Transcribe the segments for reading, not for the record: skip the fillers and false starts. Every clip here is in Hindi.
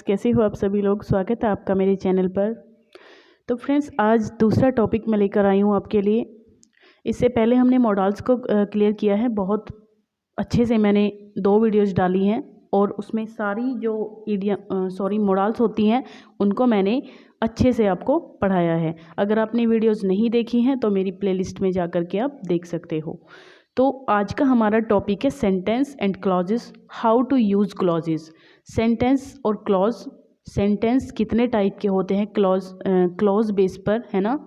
फ्रेंड्स, कैसे हो आप सभी लोग। स्वागत है आपका मेरे चैनल पर। तो फ्रेंड्स, आज दूसरा टॉपिक मैं लेकर आई हूँ आपके लिए। इससे पहले हमने मॉडल्स को क्लियर किया है, बहुत अच्छे से मैंने 2 वीडियोज़ डाली हैं और उसमें सारी जो मॉडल्स होती हैं उनको मैंने अच्छे से आपको पढ़ाया है। अगर आपने वीडियोज़ नहीं देखी हैं तो मेरी प्लेलिस्ट में जा कर के आप देख सकते हो। तो आज का हमारा टॉपिक है sentence and clauses, how to use clauses. Sentence और क्लॉज, सेंटेंस कितने टाइप के होते हैं क्लॉज बेस पर, है ना।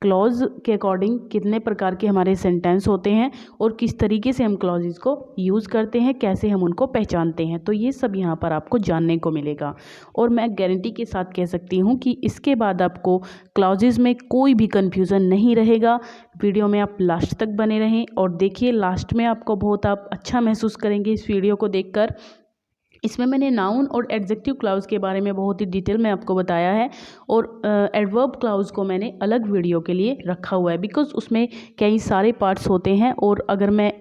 क्लॉज के अकॉर्डिंग कितने प्रकार के हमारे सेंटेंस होते हैं और किस तरीके से हम क्लॉजेस को यूज़ करते हैं, कैसे हम उनको पहचानते हैं, तो ये सब यहाँ पर आपको जानने को मिलेगा। और मैं गारंटी के साथ कह सकती हूँ कि इसके बाद आपको क्लॉजेस में कोई भी कन्फ्यूज़न नहीं रहेगा। वीडियो में आप लास्ट तक बने रहें और देखिए, लास्ट में आपको बहुत आप अच्छा महसूस करेंगे इस वीडियो को देखकर। इसमें मैंने नाउन और एडजेक्टिव क्लाउज के बारे में बहुत ही डिटेल में आपको बताया है और एडवर्ब क्लाउज को मैंने अलग वीडियो के लिए रखा हुआ है, बिकॉज उसमें कई सारे पार्ट्स होते हैं और अगर मैं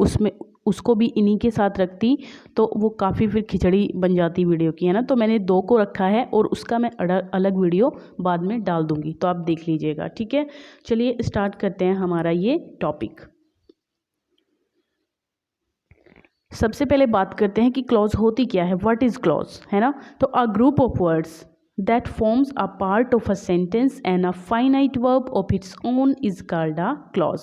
उसको भी इन्हीं के साथ रखती तो वो काफ़ी फिर खिचड़ी बन जाती वीडियो की, है ना। तो मैंने 2 को रखा है और उसका मैं अलग वीडियो बाद में डाल दूँगी, तो आप देख लीजिएगा, ठीक है। चलिए स्टार्ट करते हैं हमारा ये टॉपिक। सबसे पहले बात करते हैं कि क्लॉज होती क्या है, व्हाट इज क्लॉज, है ना। तो a group of words that forms a part of a sentence and a finite verb of its own is called a clause.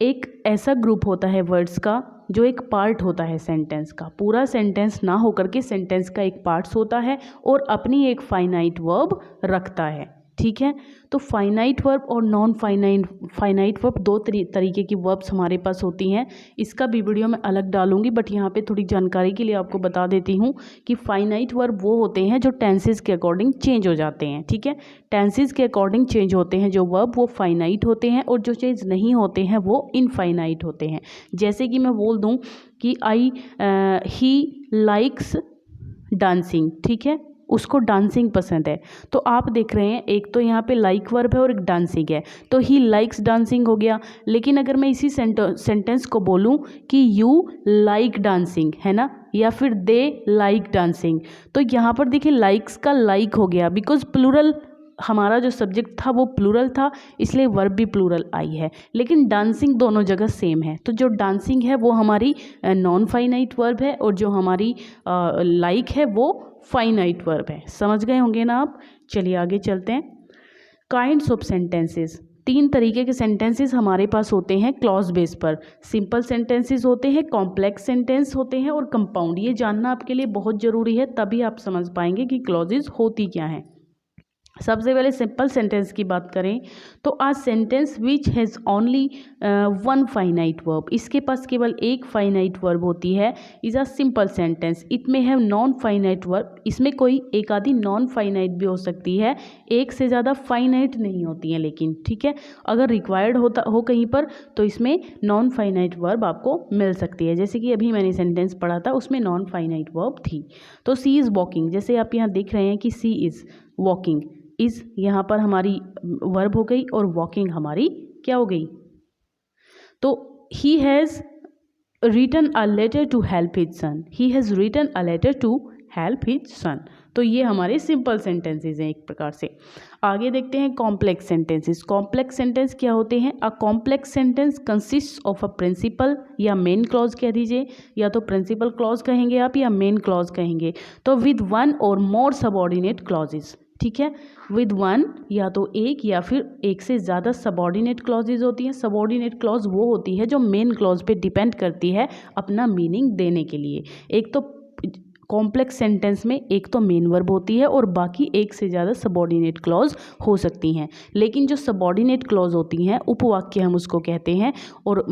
एक ऐसा ग्रुप होता है वर्ड्स का जो एक पार्ट होता है सेंटेंस का, पूरा सेंटेंस ना होकर के सेंटेंस का एक पार्ट्स होता है और अपनी एक फाइनाइट वर्ब रखता है, ठीक है। तो फाइनाइट वर्ब और नॉन फाइनाइट वर्ब 2 तरीके की वर्ब्स हमारे पास होती हैं। इसका भी वीडियो मैं अलग डालूंगी, बट यहाँ पे थोड़ी जानकारी के लिए आपको बता देती हूँ कि फाइनाइट वर्ब वो होते हैं जो टेंसेस के अकॉर्डिंग चेंज हो जाते हैं, ठीक है। टेंसेस के अकॉर्डिंग चेंज होते हैं जो वर्ब, वो फाइनाइट होते हैं और जो चेंज नहीं होते हैं वो इनफाइनाइट होते हैं। जैसे कि मैं बोल दूँ कि ही लाइक्स डांसिंग, ठीक है, उसको डांसिंग पसंद है। तो आप देख रहे हैं, एक तो यहाँ पे लाइक वर्ब है और एक डांसिंग है, तो ही लाइक्स डांसिंग हो गया। लेकिन अगर मैं इसी सेंटेंस को बोलूँ कि यू लाइक डांसिंग, है ना, या फिर दे लाइक डांसिंग, तो यहाँ पर देखिए लाइक्स का लाइक हो गया, बिकॉज प्लूरल हमारा जो सब्जेक्ट था वो प्लूरल था, इसलिए वर्ब भी प्लूरल आई है। लेकिन डांसिंग दोनों जगह सेम है, तो जो डांसिंग है वो हमारी नॉन फाइनाइट वर्ब है और जो हमारी लाइक है वो फाइनाइट वर्ब है। समझ गए होंगे ना आप। चलिए आगे चलते हैं। काइंड्स ऑफ सेंटेंसेस, 3 तरीके के सेंटेंसेस हमारे पास होते हैं क्लॉज बेस पर। सिंपल सेंटेंसेस होते हैं, कॉम्प्लेक्स सेंटेंस होते हैं और कंपाउंड। ये जानना आपके लिए बहुत ज़रूरी है, तभी आप समझ पाएंगे कि क्लॉजेस होती क्या हैं। सबसे पहले सिंपल सेंटेंस की बात करें तो a sentence which has only 1 finite verb, इसके पास केवल एक फाइनाइट वर्ब होती है, is a simple sentence. It may have non finite verb, इसमें कोई एक आधी नॉन फाइनाइट भी हो सकती है, एक से ज़्यादा फाइनाइट नहीं होती है, लेकिन ठीक है, अगर रिक्वायर्ड हो कहीं पर तो इसमें नॉन फाइनाइट वर्ब आपको मिल सकती है। जैसे कि अभी मैंने सेंटेंस पढ़ा था उसमें नॉन फाइनाइट वर्ब थी। तो सी इज़ वॉकिंग, जैसे आप यहाँ देख रहे हैं कि सी इज़ वॉकिंग, इज़ यहाँ पर हमारी वर्ब हो गई और वॉकिंग हमारी क्या हो गई। तो he has written a letter to help his son, he has written a letter to help his son. तो ये हमारे सिंपल सेंटेंसेस हैं एक प्रकार से। आगे देखते हैं कॉम्प्लेक्स सेंटेंसेस। कॉम्प्लेक्स सेंटेंस क्या होते हैं। A complex sentence consist of a principle या मेन क्लॉज कह दीजिए, या तो प्रिंसिपल क्लॉज कहेंगे आप या मेन क्लॉज कहेंगे, तो विद 1 और मोर सबऑर्डिनेट क्लॉजेस, ठीक है। विद 1 या तो एक या फिर एक से ज़्यादा सबऑर्डिनेट क्लॉजेज होती हैं। सबऑर्डिनेट क्लॉज वो होती है जो मेन क्लॉज पे डिपेंड करती है अपना मीनिंग देने के लिए। एक तो कॉम्प्लेक्स सेंटेंस में एक तो मेन वर्ब होती है और बाकी एक से ज़्यादा सबऑर्डिनेट क्लॉज हो सकती हैं। लेकिन जो सबऑर्डिनेट क्लॉज होती हैं, उपवाक्य हम उसको कहते हैं, और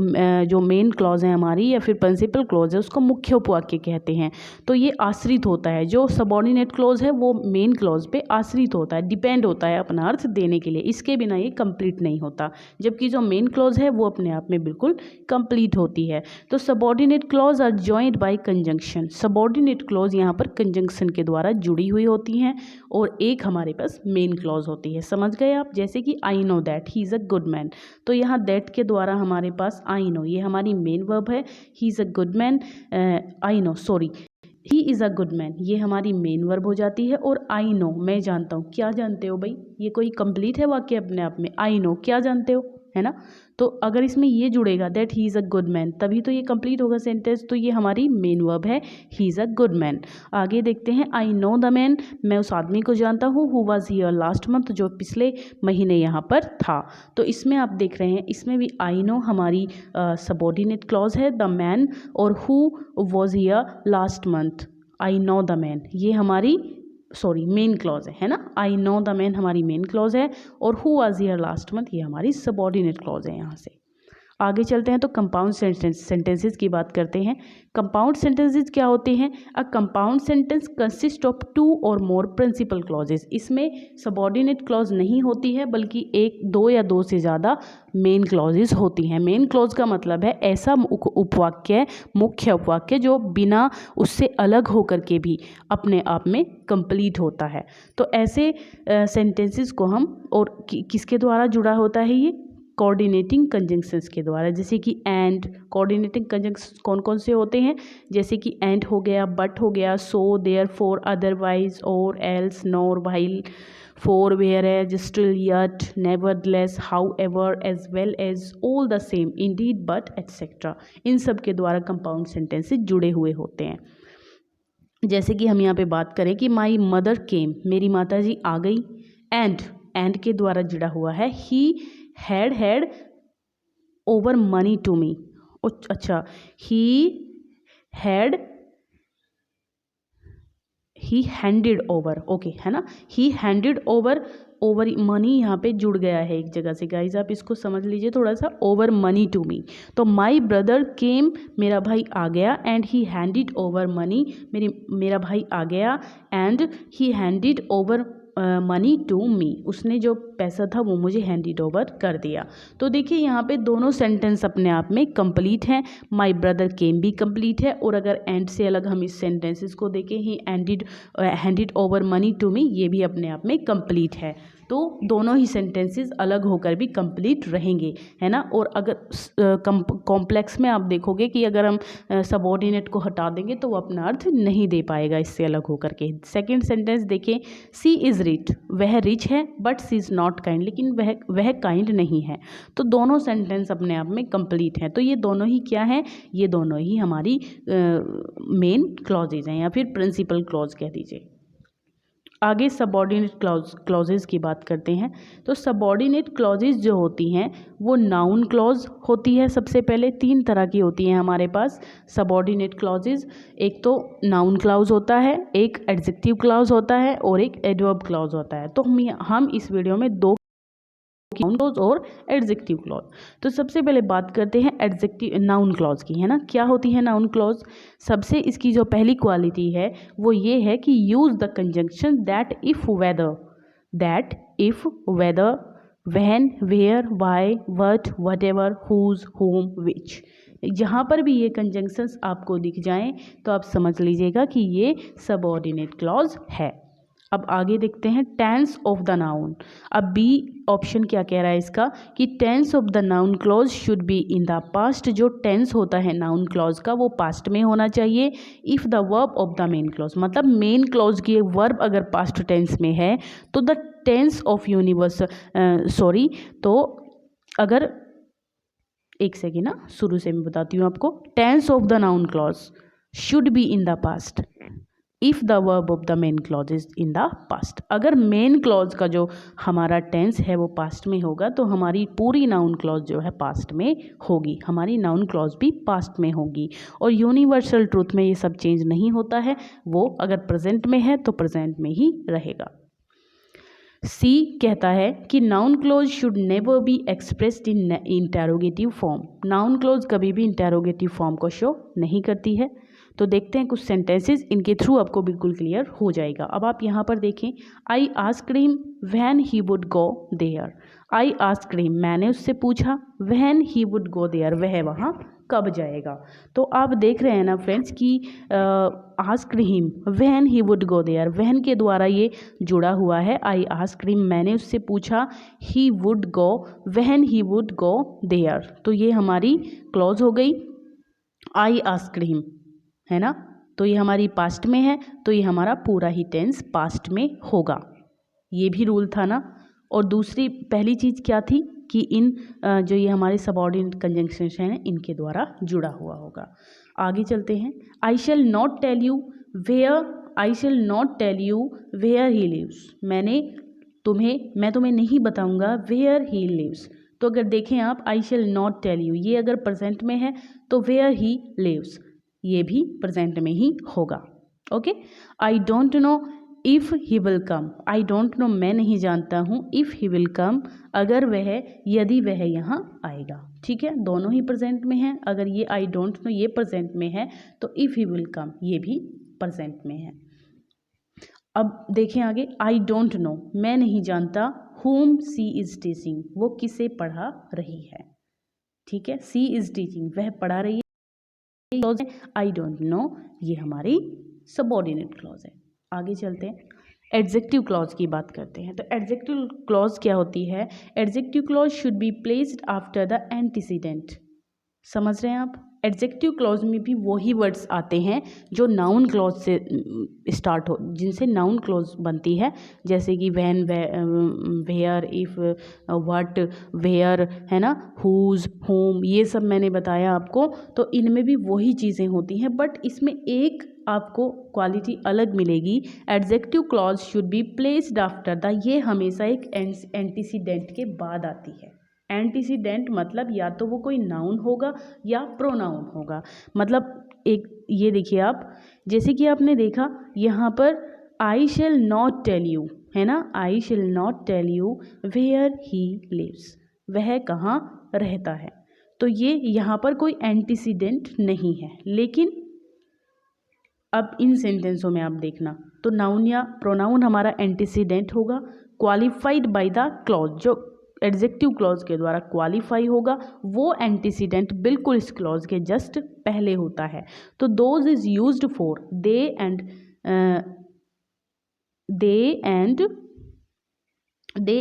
जो मेन क्लॉज है हमारी या फिर प्रिंसिपल क्लॉज है उसको मुख्य उपवाक्य कहते हैं। तो ये आश्रित होता है, जो सबऑर्डिनेट क्लॉज है वो मेन क्लॉज पे आश्रित होता है, डिपेंड होता है अपना अर्थ देने के लिए, इसके बिना ये कंप्लीट नहीं होता। जबकि जो मेन क्लॉज है वो अपने आप में बिल्कुल कंप्लीट होती है। तो subordinate clause are joined by conjunction, subordinate clause यहाँ पर कंजंक्शन के द्वारा जुड़ी हुई होती हैं और एक हमारे पास मेन क्लॉज होती है। समझ गए आप। जैसे कि I know that he is a good man, तो यहाँ दैट के द्वारा हमारे पास आई नो, ये हमारी मेन वर्ब है, he is a good man, I know, sorry, he is a good man, ये हमारी मेन वर्ब हो जाती है। और आई नो, मैं जानता हूँ, क्या जानते हो भाई, ये कोई कंप्लीट है वाक्य अपने आप में। आई नो, क्या जानते हो, है ना। तो अगर इसमें ये जुड़ेगा that he is a good man, तभी तो ये कंप्लीट होगा सेंटेंस। तो ये हमारी मेन वर्ब है, he is a good man. आगे देखते हैं, आई नो द मैन, मैं उस आदमी को जानता हूँ, who was here last month, जो पिछले महीने यहाँ पर था। तो इसमें आप देख रहे हैं, इसमें भी आई नो हमारी सबॉर्डिनेट क्लॉज है, द मैन और who was here last month, I know the man, ये हमारी मेन क्लॉज है ना। आई नो द मैन हमारी मेन क्लॉज है और who was here last month ये हमारी सबऑर्डिनेट क्लॉज है। यहाँ से आगे चलते हैं तो कंपाउंड सेंटेंसेस की बात करते हैं। कंपाउंड सेंटेंसेस क्या होते हैं? A compound sentence consist of 2 और मोर प्रिंसिपल क्लॉजेस। इसमें सबऑर्डिनेट क्लॉज नहीं होती है, बल्कि 1, 2 या 2 से ज़्यादा मेन क्लॉजेस होती हैं। मेन क्लॉज का मतलब है ऐसा उपवाक्य, मुख्य उपवाक्य जो बिना उससे अलग होकर के भी अपने आप में कंप्लीट होता है। तो ऐसे सेंटेंसेस को हम और किसके द्वारा जुड़ा होता है? ये कोऑर्डिनेटिंग कंजंक्शंस के द्वारा, जैसे कि एंड। कोऑर्डिनेटिंग कंजंक्शंस कौन कौन से होते हैं? जैसे कि एंड हो गया, बट हो गया, सो, देयरफॉर, अदरवाइज, और, else, nor, while, for, whereas, still, yet, nevertheless, however, as well as, all the same, indeed, but, etcetera. इन सब के द्वारा कंपाउंड सेंटेंसेस जुड़े हुए होते हैं। जैसे कि हम यहाँ पे बात करें कि माई मदर केम, मेरी माता जी आ गई। एंड के द्वारा जुड़ा हुआ है he had over money to me. अच्छा, ही हैंडेड ओवर, ओके, है ना। ही हैंडेड ओवर मनी यहाँ पे जुड़ गया है एक जगह से। गाइज आप इसको समझ लीजिए थोड़ा सा, ओवर मनी टू मी। तो माई ब्रदर केम, मेरा भाई आ गया, and he handed over money, मेरा भाई आ गया, and he handed over money to me, उसने जो पैसा था वो मुझे हैंडेड ओवर कर दिया। तो देखिए यहाँ पे दोनों सेंटेंस अपने आप में कंप्लीट हैं। माय ब्रदर केम भी कंप्लीट है, और अगर एंड से अलग हम इस सेंटेंसेस को देखें, he handed over money to me, ये भी अपने आप में कंप्लीट है। तो दोनों ही सेंटेंसेस अलग होकर भी कंप्लीट रहेंगे, है ना। और अगर कॉम्प्लेक्स में आप देखोगे कि अगर हम सबऑर्डिनेट को हटा देंगे तो वो अपना अर्थ नहीं दे पाएगा इससे अलग होकर के। सेकंड सेंटेंस देखें, सी इज़ रिच, वह रिच है, but she is not kind, लेकिन वह काइंड नहीं है। तो दोनों सेंटेंस अपने आप में कंप्लीट हैं। तो ये दोनों ही क्या हैं? ये दोनों ही हमारी मेन क्लॉजेज हैं, या फिर प्रिंसिपल क्लॉज कह दीजिए। आगे सबऑर्डिनेट क्लॉजेज की बात करते हैं। तो सबऑर्डिनेट क्लॉजेज जो होती हैं वो नाउन क्लॉज होती है। सबसे पहले 3 तरह की होती हैं हमारे पास सबऑर्डिनेट क्लॉजेज। एक तो नाउन क्लॉज होता है, एक एडजेक्टिव क्लॉज होता है, और एक एडवर्ब क्लॉज होता है। तो हम इस वीडियो में 2 नाउन क्लॉज और एडजेक्टिव क्लॉज। तो सबसे पहले बात करते हैं एडजेक्टिव नाउन क्लॉज की, है ना। क्या होती है नाउन क्लॉज? सबसे इसकी जो पहली क्वालिटी है वो ये है कि use the conjunction that if whether, when, where, why, what, whatever, whose, whom, which. जहाँ पर भी ये कंजंक्शंस आपको दिख जाएं तो आप समझ लीजिएगा कि ये सबऑर्डिनेट क्लॉज है। अब आगे देखते हैं टेंस ऑफ द नाउन। अब बी ऑप्शन क्या कह रहा है इसका, कि tense of the noun clause should be in the past. जो टेंस होता है नाउन क्लॉज का वो पास्ट में होना चाहिए। If the verb of the main clause, मतलब मेन क्लॉज की वर्ब अगर पास्ट टेंस में है तो द टेंस ऑफ तो अगर एक सेकेंड ना, शुरू से मैं बताती हूँ आपको। Tense of the noun clause should be in the past if the verb of the main clause is in the past. अगर मेन क्लॉज का जो हमारा टेंस है वो पास्ट में होगा तो हमारी पूरी नाउन क्लॉज जो है पास्ट में होगी, हमारी नाउन क्लॉज भी पास्ट में होगी। और यूनिवर्सल ट्रूथ में ये सब चेंज नहीं होता है, वो अगर प्रेजेंट में है तो प्रेजेंट में ही रहेगा। सी कहता है कि noun clause should never be expressed in interrogative form. Noun clause कभी भी इंटेरोगेटिव फॉर्म को शो नहीं करती है। तो देखते हैं कुछ सेंटेंसेस, इनके थ्रू आपको बिल्कुल क्लियर हो जाएगा। अब आप यहाँ पर देखें, I asked him when he would go there. I asked him, मैंने उससे पूछा, when he would go there, वह वहाँ कब जाएगा। तो आप देख रहे हैं ना फ्रेंड्स कि asked him when he would go there, when के द्वारा ये जुड़ा हुआ है। आई आस्क्ड हिम, मैंने उससे पूछा, he would go, when he would go there. तो ये हमारी क्लॉज हो गई आई आस्क्ड हिम, है ना। तो ये हमारी पास्ट में है, तो ये हमारा पूरा ही टेंस पास्ट में होगा। ये भी रूल था ना। और दूसरी पहली चीज़ क्या थी कि इन जो ये हमारे सबऑर्डिनेट कंजंक्शंस हैं इनके द्वारा जुड़ा हुआ होगा। आगे चलते हैं। I shall not tell you where he lives. मैं तुम्हें नहीं बताऊंगा वेयर ही लिव्स। तो अगर देखें आप, आई शैल नॉट टेल यू, ये अगर प्रेजेंट में है तो वेयर ही लिव्स ये भी प्रेजेंट में ही होगा। Okay. I don't know if he will come. I don't know मैं नहीं जानता हूँ, इफ़ ही विल कम यदि वह यहाँ आएगा। ठीक है, दोनों ही प्रेजेंट में है। अगर ये आई डोंट नो ये प्रेजेंट में है तो इफ़ ही विल कम ये भी प्रेजेंट में है। अब देखें आगे। आई डोंट नो मैं नहीं जानता, whom सी इज़ टीचिंग वो किसे पढ़ा रही है। ठीक है, सी इज़ टीचिंग वह पढ़ा रही है। क्लॉज है आई डोंट नो, ये हमारी सबऑर्डिनेट क्लॉज है। आगे चलते हैं, एडजेक्टिव क्लॉज की बात करते हैं। तो एडजेक्टिव क्लॉज क्या होती है? Adjective clause should be placed after the antecedent. समझ रहे हैं आप? एडजेक्टिव क्लॉज में भी वही वर्ड्स आते हैं जो नाउन क्लॉज से स्टार्ट हो, जिनसे नाउन क्लॉज बनती है, जैसे कि when, where, if, what, where, है ना, हुज, होम, ये सब मैंने बताया आपको। तो इनमें भी वही चीज़ें होती हैं, बट इसमें एक आपको क्वालिटी अलग मिलेगी। Adjective clause should be placed after the, ये हमेशा एक एंटीसीडेंट के बाद आती है। एंटीसीडेंट मतलब या तो वो कोई नाउन होगा या प्रोनाउन होगा। मतलब एक ये देखिए आप, जैसे कि आपने देखा यहाँ पर I shall not tell you, है ना, I shall not tell you where he lives, वह कहाँ रहता है। तो ये यहाँ पर कोई एंटीसीडेंट नहीं है। लेकिन अब इन सेंटेंसों में आप देखना, तो नाउन या प्रोनाउन हमारा एंटीसीडेंट होगा, क्वालिफाइड बाय द क्लॉज, जो एडजेक्टिव क्लॉज के द्वारा क्वालिफाई होगा वो एंटीसीडेंट बिल्कुल इस क्लॉज के जस्ट पहले होता है। तो those is used for they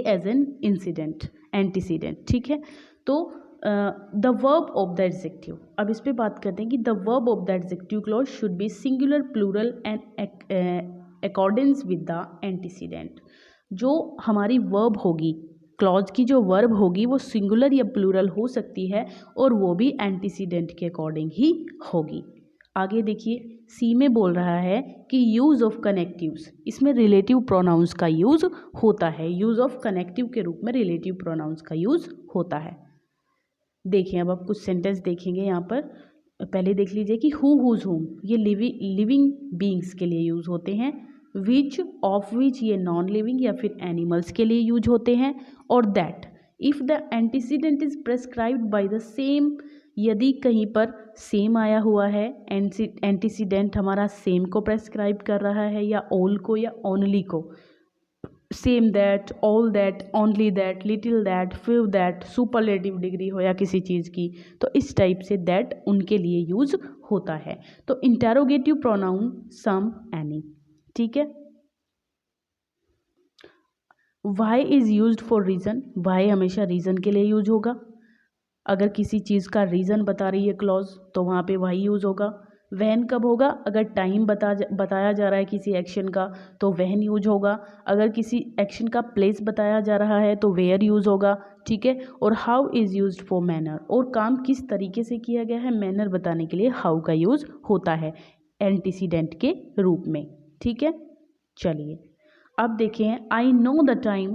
as an incident, antecedent. ठीक है, तो the verb of the adjective, अब इस पे बात करते हैं कि the verb of the adjective clause should be singular, plural and accordance with the antecedent. जो हमारी वर्ब होगी, क्लॉज की जो वर्ब होगी वो सिंगुलर या प्लूरल हो सकती है और वो भी एंटीसीडेंट के अकॉर्डिंग ही होगी। आगे देखिए, सी में बोल रहा है कि यूज़ ऑफ कनेक्टिव्स, इसमें रिलेटिव प्रोनाउंस का यूज़ होता है। यूज़ ऑफ कनेक्टिव के रूप में रिलेटिव प्रोनाउंस का यूज़ होता है। देखिए अब आप कुछ सेंटेंस देखेंगे यहाँ पर। पहले देख लीजिए कि हु, हुज, हुम, ये लिविंग बींग्स के लिए यूज़ होते हैं। विच, ऑफ विच, ये नॉन लिविंग या फिर एनिमल्स के लिए यूज होते हैं। और that, if the antecedent is prescribed by the same, यदि कहीं पर सेम आया हुआ है, एंटीसीडेंट हमारा सेम को प्रेस्क्राइब कर रहा है या ऑल को या ओनली को, same, that, all that, only that, little that, few that, superlative degree हो या किसी चीज़ की, तो इस टाइप से दैट उनके लिए यूज होता है। तो इंटेरोगेटिव प्रोनाउन सम, एनी। ठीक है, why is use for reason, why हमेशा रीज़न के लिए यूज होगा। अगर किसी चीज़ का रीज़न बता रही है क्लॉज तो वहाँ पे वाई यूज़ होगा। वहन कब होगा? अगर टाइम बताया जा रहा है किसी एक्शन का तो वहन यूज होगा। अगर किसी एक्शन का प्लेस बताया जा रहा है तो वेयर यूज़ होगा। ठीक है, और how is used for manner, और काम किस तरीके से किया गया है मैनर बताने के लिए हाउ का यूज़ होता है एंटीसीडेंट के रूप में। ठीक है, चलिए अब देखें, आई नो द टाइम,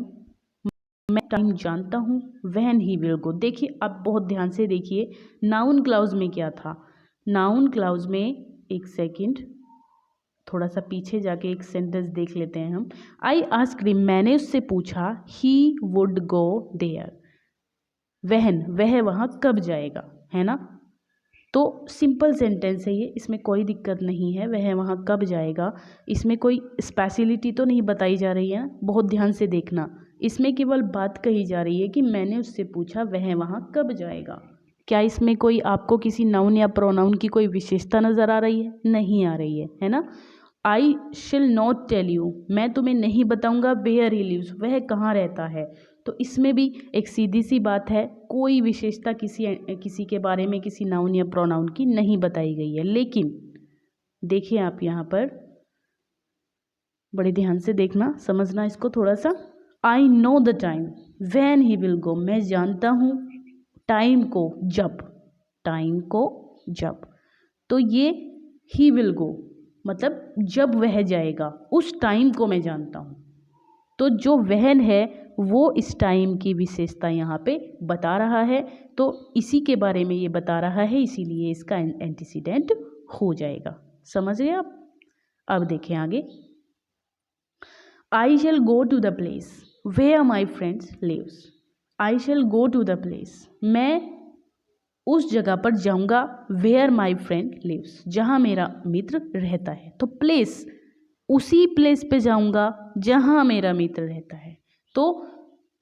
मैं टाइम जानता हूँ। व्हेन ही विल गो, देखिए अब बहुत ध्यान से देखिए नाउन क्लाउज में क्या था। नाउन क्लाउज में, एक सेकंड, थोड़ा सा पीछे जाके एक सेंटेंस देख लेते हैं हम। आई आस्क्ड हिम, मैंने उससे पूछा, ही वुड गो देयर, वहन, वह वहाँ कब जाएगा, है ना। तो सिंपल सेंटेंस है ये, इसमें कोई दिक्कत नहीं है। वह वहाँ कब जाएगा, इसमें कोई स्पेशलिटी तो नहीं बताई जा रही है, बहुत ध्यान से देखना। इसमें केवल बात कही जा रही है कि मैंने उससे पूछा वह वहाँ कब जाएगा। क्या इसमें कोई आपको किसी नाउन या प्रोनाउन की कोई विशेषता नज़र आ रही है? नहीं आ रही है ना। आई शिल नॉट टेल यू, मैं तुम्हें नहीं बताऊंगा वेयर ही लिव्स, वह कहाँ रहता है। तो इसमें भी एक सीधी सी बात है, कोई विशेषता किसी के बारे में किसी नाउन या प्रोनाउन की नहीं बताई गई है। लेकिन देखिए आप यहाँ पर बड़े ध्यान से देखना, समझना इसको थोड़ा सा। I know the time when he will go, मैं जानता हूँ टाइम को, जब, टाइम को जब। तो ये ही विल गो मतलब जब वह जाएगा, उस टाइम को मैं जानता हूँ। तो जो वहन है वो इस टाइम की विशेषता यहाँ पे बता रहा है, तो इसी के बारे में ये बता रहा है, इसीलिए इसका एंटीसीडेंट हो जाएगा। समझ गए आप? अब देखें आगे। I shall go to the place where my friends lives. I shall go to the place. मैं उस जगह पर जाऊंगा where my friend lives, जहाँ मेरा मित्र रहता है। तो प्लेस, उसी प्लेस पे जाऊंगा जहाँ मेरा मित्र रहता है। तो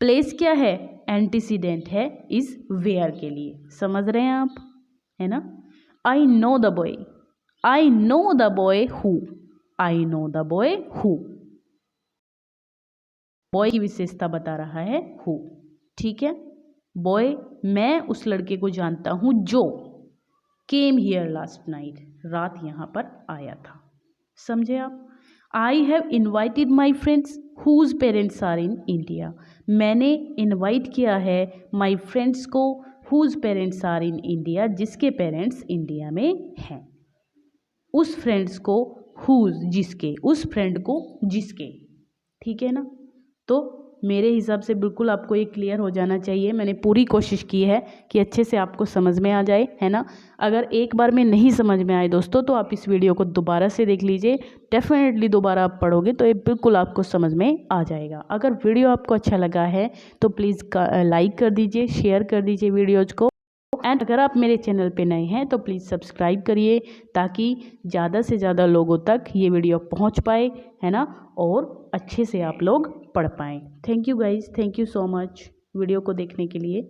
प्लेस क्या है? एंटीसीडेंट है इस वेयर के लिए। समझ रहे हैं आप? है ना? I know the boy, I know the boy who, I know the boy who, boy की विशेषता बता रहा है हु। ठीक है, बॉय, मैं उस लड़के को जानता हूँ जो केम हियर लास्ट नाइट, रात यहाँ पर आया था। समझे आप? I have invited my friends whose parents are in India, मैंने इन्वाइट किया है माई फ्रेंड्स को whose parents are in India, जिसके पेरेंट्स इंडिया में हैं। उस फ्रेंड्स को, हुज जिसके, उस फ्रेंड को जिसके। ठीक है ना? तो मेरे हिसाब से बिल्कुल आपको ये क्लियर हो जाना चाहिए। मैंने पूरी कोशिश की है कि अच्छे से आपको समझ में आ जाए, है ना? अगर एक बार में नहीं समझ में आए दोस्तों, तो आप इस वीडियो को दोबारा से देख लीजिए। डेफिनेटली दोबारा आप पढ़ोगे तो ये बिल्कुल आपको समझ में आ जाएगा। अगर वीडियो आपको अच्छा लगा है तो प्लीज़ लाइक कर दीजिए, शेयर कर दीजिए वीडियोज़ को। एंड अगर आप मेरे चैनल पे नए हैं तो प्लीज़ सब्सक्राइब करिए, ताकि ज़्यादा से ज़्यादा लोगों तक ये वीडियो पहुंच पाए, है ना? और अच्छे से आप लोग पढ़ पाएँ। Thank you guys, thank you so much video को देखने के लिए।